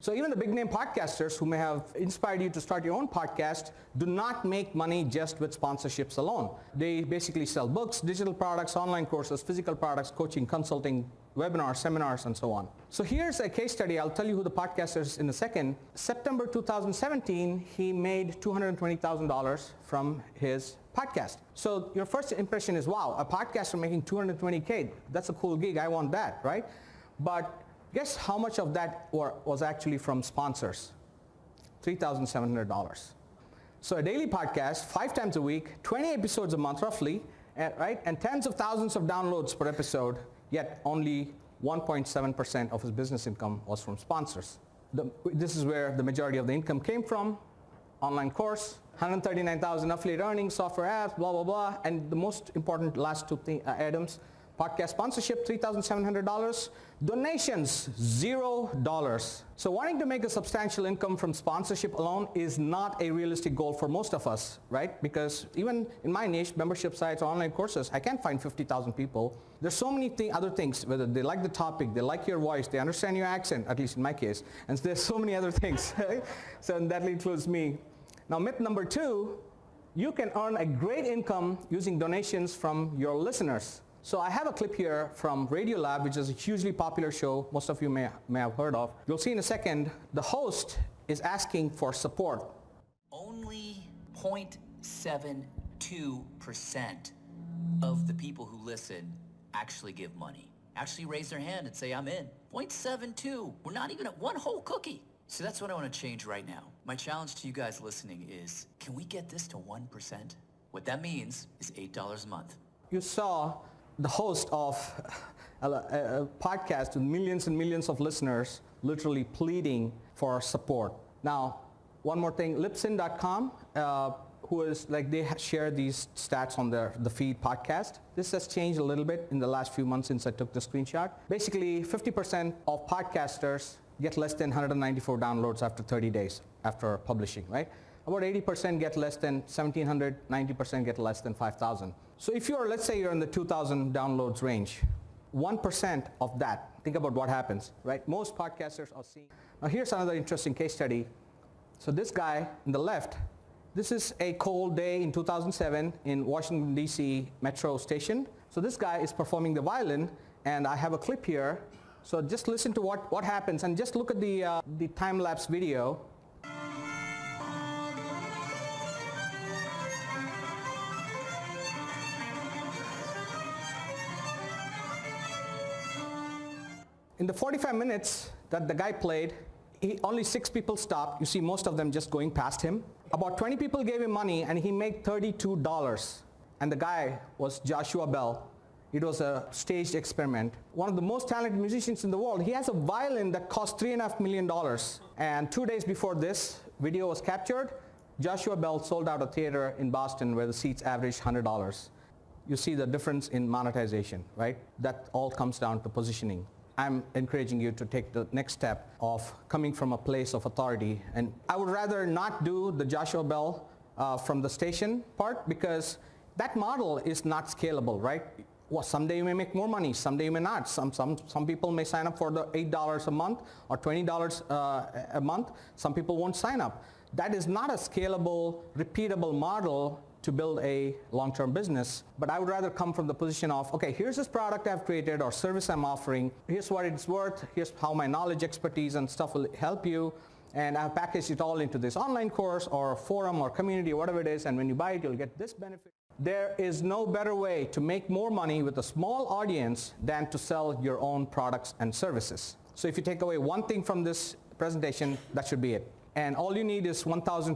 So even the big name podcasters who may have inspired you to start your own podcast do not make money just with sponsorships alone. They basically sell books, digital products, online courses, physical products, coaching, consulting, webinars, seminars, and so on. So here's a case study. I'll tell you who the podcaster is in a second. September 2017, he made $220,000 from his podcast. So your first impression is, wow, a podcaster making $220K. That's a cool gig. I want that, right? But guess how much of that was actually from sponsors? $3,700. So a daily podcast, 5 times a week, 20 episodes a month roughly, right? And tens of thousands of downloads per episode, yet only 1.7% of his business income was from sponsors. This is where the majority of the income came from. Online course, 139,000 affiliate earnings, software apps, blah, blah, blah. And the most important last two items, podcast sponsorship, $3,700. Donations, $0. So wanting to make a substantial income from sponsorship alone is not a realistic goal for most of us, right? Because even in my niche, membership sites or online courses, I can't find 50,000 people. There's so many other things, whether they like the topic, they like your voice, they understand your accent, at least in my case. And there's so many other things, right? So that includes me. Now myth number 2, you can earn a great income using donations from your listeners. So I have a clip here from Radiolab, which is a hugely popular show most of you may have heard of. You'll see in a second, the host is asking for support. Only 0.72% of the people who listen actually give money. Actually raise their hand and say, I'm in. 0.72. We're not even at one whole cookie. So that's what I want to change right now. My challenge to you guys listening is, can we get this to 1%? What that means is $8 a month. You saw the host of a podcast with millions and millions of listeners literally pleading for support. Now, one more thing, Libsyn.com, who is like, they share these stats on the feed podcast. This has changed a little bit in the last few months since I took the screenshot. Basically, 50% of podcasters get less than 194 downloads after 30 days after publishing, right? About 80% get less than 1,700, 90% get less than 5,000. So if you're, let's say you're in the 2,000 downloads range, 1% of that, think about what happens, right? Most podcasters are seeing. Now here's another interesting case study. So this guy on the left, this is a cold day in 2007 in Washington, D.C. Metro Station. So this guy is performing the violin, and I have a clip here. So just listen to what happens, and just look at the time-lapse video. In the 45 minutes that the guy played, only 6 people stopped. You see most of them just going past him. About 20 people gave him money, and he made $32. And the guy was Joshua Bell. It was a staged experiment. One of the most talented musicians in the world. He has a violin that cost $3.5 million. And 2 days before this video was captured, Joshua Bell sold out a theater in Boston where the seats averaged $100. You see the difference in monetization, right? That all comes down to positioning. I'm encouraging you to take the next step of coming from a place of authority. And I would rather not do the Joshua Bell from the station part, because that model is not scalable, right? Well, someday you may make more money, someday you may not. Some people may sign up for the $8 a month or $20 a month. Some people won't sign up. That is not a scalable, repeatable model to build a long-term business. But I would rather come from the position of, okay, here's this product I've created or service I'm offering. Here's what it's worth. Here's how my knowledge, expertise, and stuff will help you. And I've packaged it all into this online course or forum or community or whatever it is. And when you buy it, you'll get this benefit. There is no better way to make more money with a small audience than to sell your own products and services. So if you take away one thing from this presentation, that should be it. And all you need is 1,000